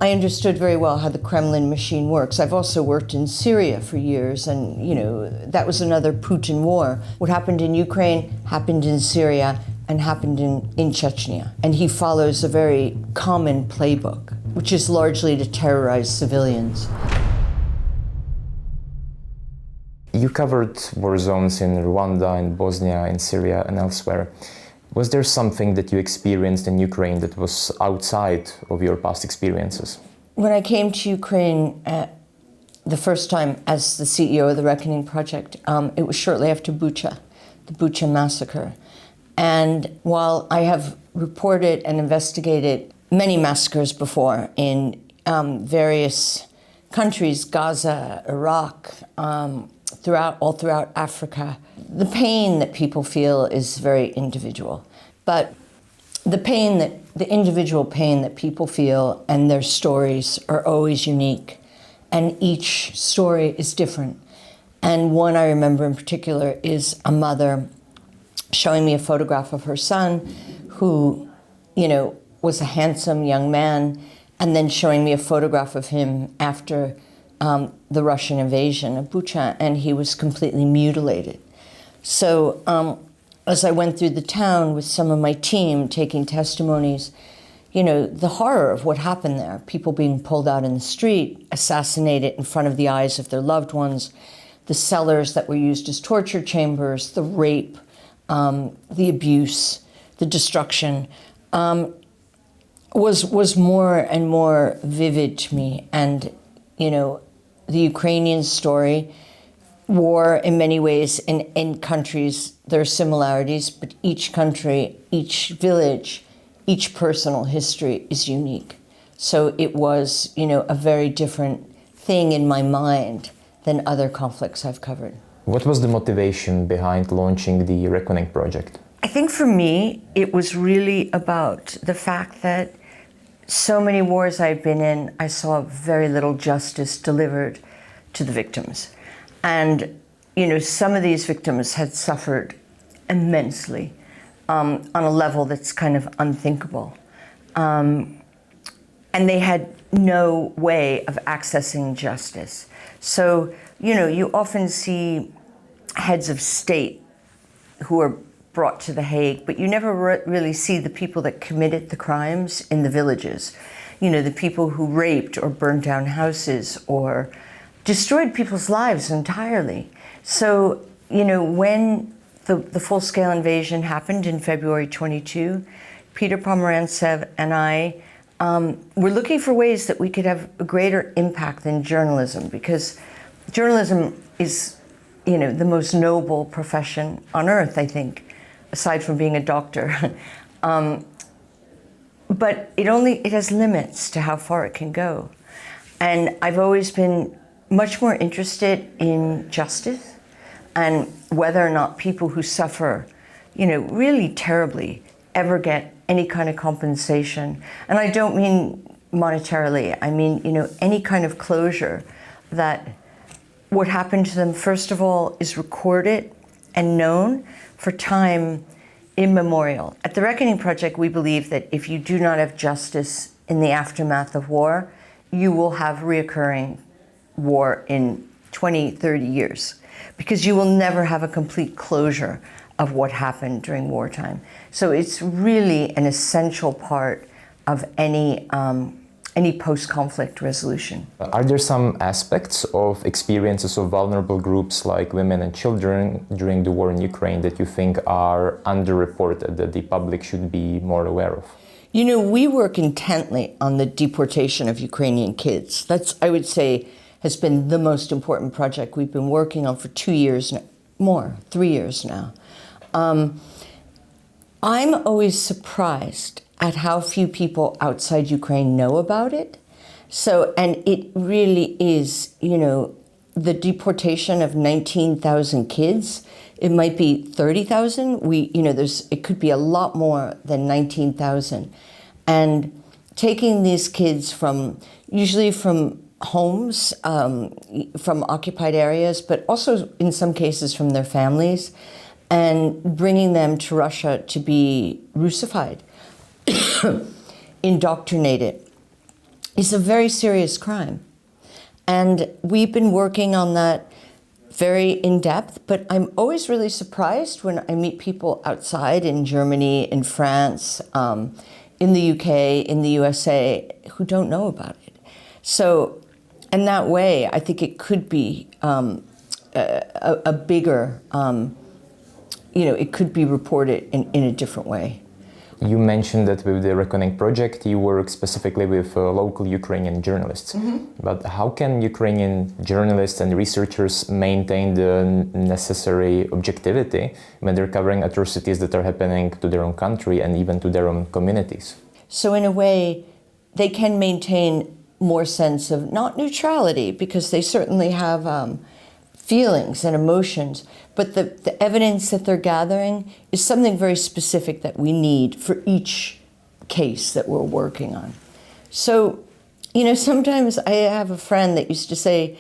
I understood very well how the Kremlin machine works. I've also worked in Syria for years, and that was another Putin war. What happened in Ukraine happened in Syria and happened in Chechnya. And he follows a very common playbook, which is largely to terrorize civilians. You covered war zones in Rwanda, in Bosnia, in Syria, and elsewhere. Was there something that you experienced in Ukraine that was outside of your past experiences? When I came to Ukraine the first time as the CEO of the Reckoning Project, it was shortly after Bucha, the Bucha massacre. And while I have reported and investigated many massacres before in various countries, Gaza, Iraq, all throughout Africa, the pain that people feel is very individual. But the individual pain that people feel and their stories are always unique. And each story is different. And one I remember in particular is a mother showing me a photograph of her son who, was a handsome young man, and then showing me a photograph of him after the Russian invasion of Bucha, and he was completely mutilated. So as I went through the town with some of my team taking testimonies, the horror of what happened there, people being pulled out in the street, assassinated in front of the eyes of their loved ones, the cellars that were used as torture chambers, the rape, the abuse, the destruction, was more and more vivid to me. And, the Ukrainian story, war in many ways in countries, there are similarities, but each country, each village, each personal history is unique. So it was, a very different thing in my mind than other conflicts I've covered. What was the motivation behind launching the Reckoning Project? I think for me, it was really about the fact that so many wars I've been in, I saw very little justice delivered to the victims. And, some of these victims had suffered immensely on a level that's kind of unthinkable. And they had no way of accessing justice. So, you often see heads of state who are brought to The Hague, but you never really see the people that committed the crimes in the villages. The people who raped or burned down houses or destroyed people's lives entirely. So, when the full-scale invasion happened in February 22, Peter Pomerantsev and I were looking for ways that we could have a greater impact than journalism, because journalism is, the most noble profession on earth, I think, aside from being a doctor. But it has limits to how far it can go. And I've always been much more interested in justice and whether or not people who suffer, really terribly ever get any kind of compensation. And I don't mean monetarily, I mean, any kind of closure, that what happened to them, first of all, is recorded and known for time immemorial. At the Reckoning Project, we believe that if you do not have justice in the aftermath of war, you will have reoccurring war in 20, 30 years, because you will never have a complete closure of what happened during wartime. So it's really an essential part of any post-conflict resolution. Are there some aspects of experiences of vulnerable groups like women and children during the war in Ukraine that you think are underreported, that the public should be more aware of? We work intently on the deportation of Ukrainian kids. That's, I would say, has been the most important project we've been working on for 2 years, 3 years now. I'm always surprised at how few people outside Ukraine know about it. So, and it really is, the deportation of 19,000 kids. It might be 30,000. It could be a lot more than 19,000. And taking these kids usually from homes, from occupied areas, but also in some cases from their families, and bringing them to Russia to be Russified, indoctrinated, is a very serious crime. And we've been working on that very in depth, but I'm always really surprised when I meet people outside in Germany, in France, in the UK, in the USA, who don't know about it. So, in that way, I think it could be a bigger, it could be reported in a different way. You mentioned that with the Reckoning Project, you work specifically with local Ukrainian journalists. But how can Ukrainian journalists and researchers maintain the necessary objectivity when they're covering atrocities that are happening to their own country and even to their own communities? So in a way, they can maintain more sense of not neutrality, because they certainly have feelings and emotions, but the evidence that they're gathering is something very specific that we need for each case that we're working on. So, sometimes I have a friend that used to say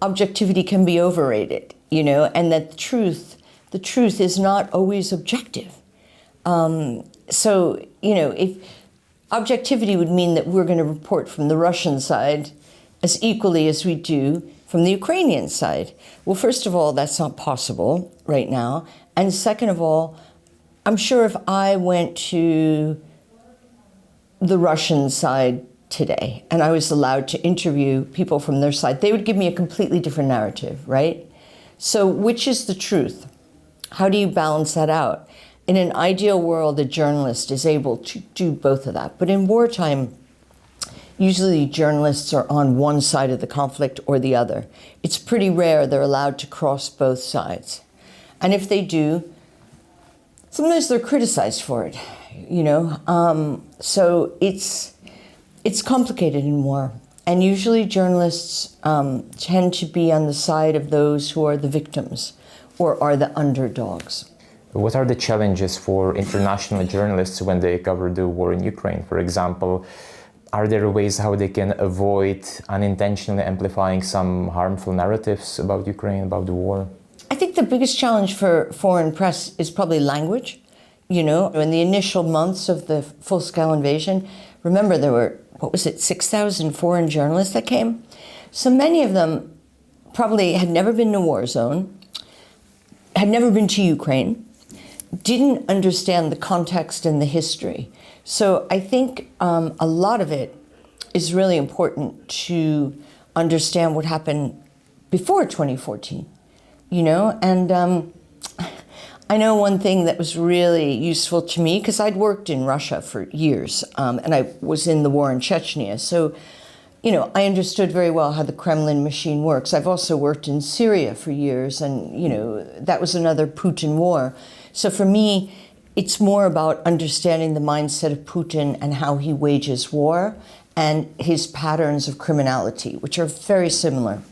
objectivity can be overrated, and that the truth is not always objective. If objectivity would mean that we're going to report from the Russian side as equally as we do from the Ukrainian side. Well, first of all, that's not possible right now. And second of all, I'm sure if I went to the Russian side today and I was allowed to interview people from their side, they would give me a completely different narrative, right? So which is the truth? How do you balance that out? In an ideal world, a journalist is able to do both of that. But in wartime, usually journalists are on one side of the conflict or the other. It's pretty rare they're allowed to cross both sides. And if they do, sometimes they're criticized for it, So it's complicated in war. And usually journalists tend to be on the side of those who are the victims or are the underdogs. What are the challenges for international journalists when they cover the war in Ukraine? For example, are there ways how they can avoid unintentionally amplifying some harmful narratives about Ukraine, about the war? I think the biggest challenge for foreign press is probably language. In the initial months of the full-scale invasion, remember there were, 6,000 foreign journalists that came? So many of them probably had never been in a war zone, had never been to Ukraine, didn't understand the context and the history. So I think a lot of it is really important to understand what happened before 2014, And I know one thing that was really useful to me, because I'd worked in Russia for years, and I was in the war in Chechnya. So, I understood very well how the Kremlin machine works. I've also worked in Syria for years, and, that was another Putin war. So for me, it's more about understanding the mindset of Putin and how he wages war and his patterns of criminality, which are very similar.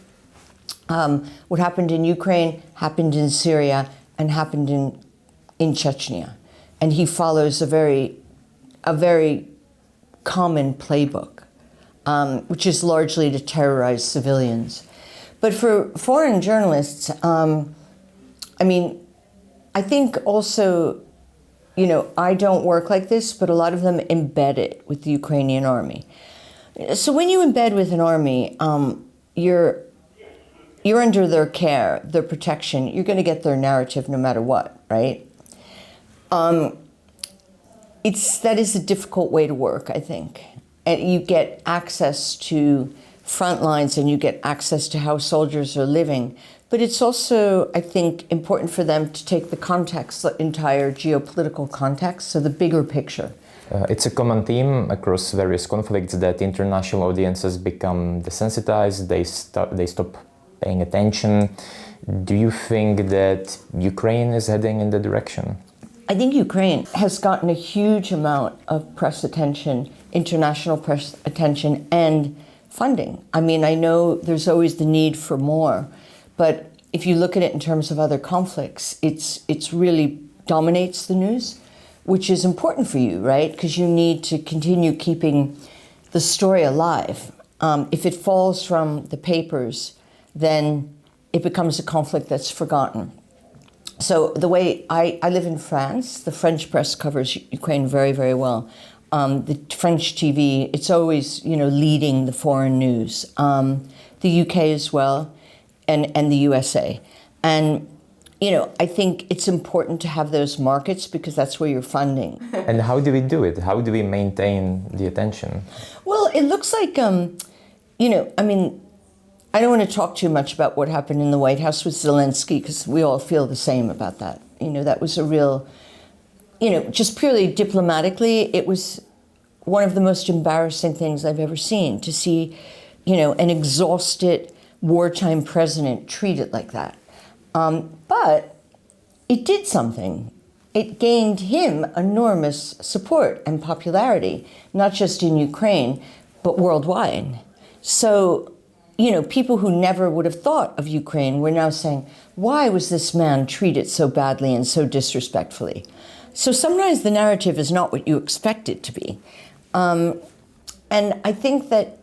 What happened in Ukraine happened in Syria and happened in Chechnya. And he follows a very common playbook, which is largely to terrorize civilians. But for foreign journalists, I think also, I don't work like this, but a lot of them embed it with the Ukrainian army. So when you embed with an army, you're under their care, their protection. You're going to get their narrative no matter what, right? That is a difficult way to work, I think. And you get access to front lines and you get access to how soldiers are living. But it's also, I think, important for them to take the context, the entire geopolitical context, so the bigger picture. It's a common theme across various conflicts that international audiences become desensitized, they stop paying attention. Do you think that Ukraine is heading in the direction? I think Ukraine has gotten a huge amount of press attention, international press attention, and funding. I know there's always the need for more. But if you look at it in terms of other conflicts, it's really dominates the news, which is important for you, right? Because you need to continue keeping the story alive. If it falls from the papers, then it becomes a conflict that's forgotten. So the way I live in France, the French press covers Ukraine very, very well. the French TV, it's always, leading the foreign news. The UK as well, and the USA. And, I think it's important to have those markets because that's where you're funding. And how do we do it? How do we maintain the attention? Well, it looks like, I don't want to talk too much about what happened in the White House with Zelensky because we all feel the same about that. That was a real, just purely diplomatically, it was one of the most embarrassing things I've ever seen to see, an exhausted wartime president treated like that. But it did something. It gained him enormous support and popularity, not just in Ukraine, but worldwide. So, people who never would have thought of Ukraine were now saying, why was this man treated so badly and so disrespectfully? So sometimes the narrative is not what you expect it to be. And I think that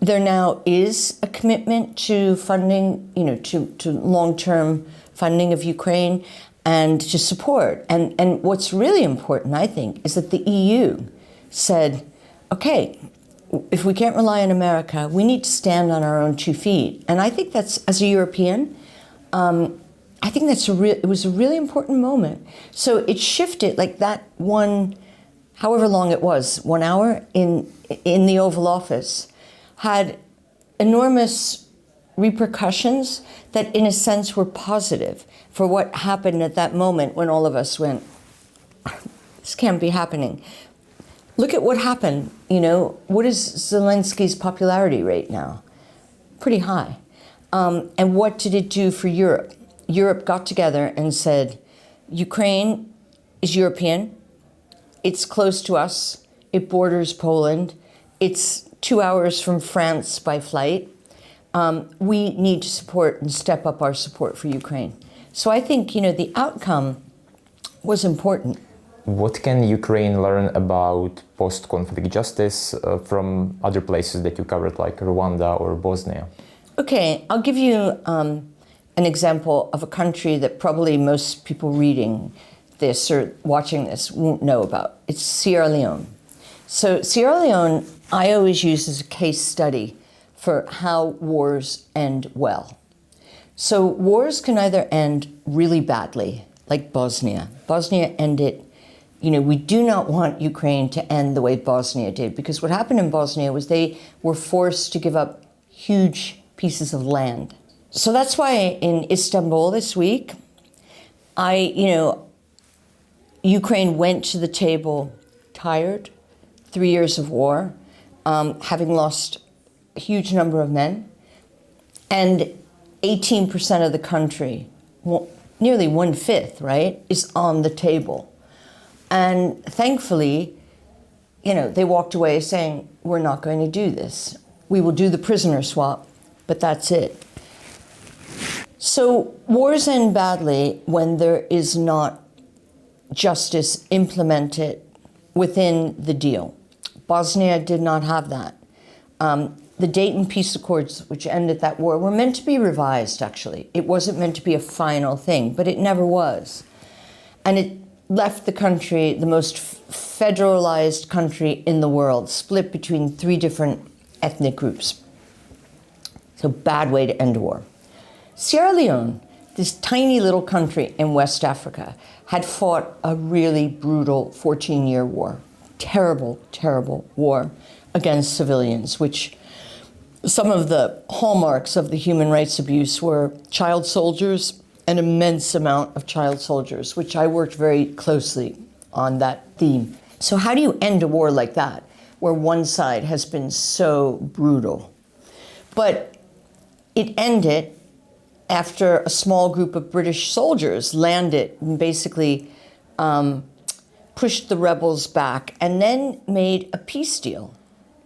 there now is a commitment to funding, to long-term funding of Ukraine and to support. And what's really important, I think, is that the EU said, okay, if we can't rely on America, we need to stand on our own 2 feet. And I think that's, as a European, I think it was a really important moment. So it shifted like that one, however long it was, 1 hour in the Oval Office, had enormous repercussions that in a sense were positive for what happened at that moment when all of us went, this can't be happening. Look at what happened, what is Zelensky's popularity rate now? Pretty high. And what did it do for Europe? Europe got together and said, Ukraine is European, it's close to us, it borders Poland, it's 2 hours from France by flight. We need to support and step up our support for Ukraine. So I think, the outcome was important. What can Ukraine learn about post-conflict justice from other places that you covered, like Rwanda or Bosnia? Okay, I'll give you an example of a country that probably most people reading this or watching this won't know about. It's Sierra Leone. So Sierra Leone, I always use as a case study for how wars end well. So wars can either end really badly, like Bosnia. Bosnia ended, we do not want Ukraine to end the way Bosnia did, because what happened in Bosnia was they were forced to give up huge pieces of land. So that's why in Istanbul this week, Ukraine went to the table tired, 3 years of war, having lost a huge number of men, and 18% of the country, nearly 1/5, right, is on the table. And thankfully, they walked away saying, we're not going to do this. We will do the prisoner swap, but that's it. So wars end badly when there is not justice implemented within the deal. Bosnia did not have that. The Dayton Peace Accords, which ended that war, were meant to be revised, actually. It wasn't meant to be a final thing, but it never was. And it left the country, the most federalized country in the world, split between 3 different ethnic groups. So bad way to end a war. Sierra Leone, this tiny little country in West Africa, had fought a really brutal 14-year war. Terrible, terrible war against civilians, which some of the hallmarks of the human rights abuse were child soldiers, an immense amount of child soldiers, which I worked very closely on that theme. So how do you end a war like that, where one side has been so brutal? But it ended after a small group of British soldiers landed and basically pushed the rebels back and then made a peace deal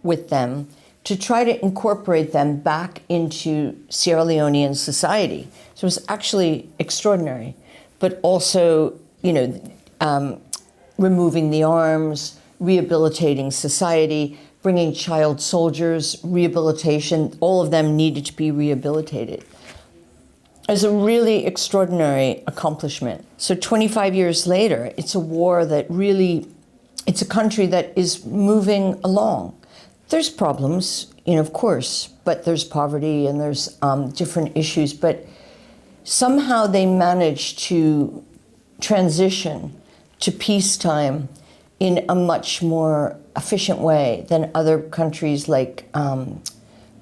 with them to try to incorporate them back into Sierra Leonean society. So it was actually extraordinary, but also, removing the arms, rehabilitating society, bringing child soldiers, rehabilitation, all of them needed to be rehabilitated. It was a really extraordinary accomplishment. So 25 years later, it's a war that really it's a country that is moving along. There's problems, of course, but there's poverty and there's different issues, but somehow they managed to transition to peacetime in a much more efficient way than other countries like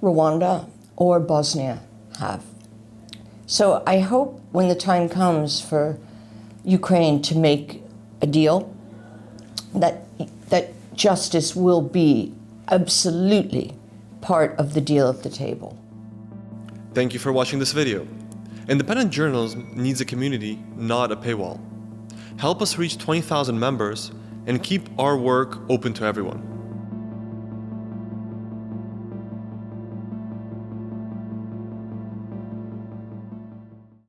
Rwanda or Bosnia have. So I hope when the time comes for Ukraine to make a deal, that justice will be absolutely part of the deal at the table. Thank you for watching this video. Independent journalism needs a community, not a paywall. Help us reach 20,000 members and keep our work open to everyone.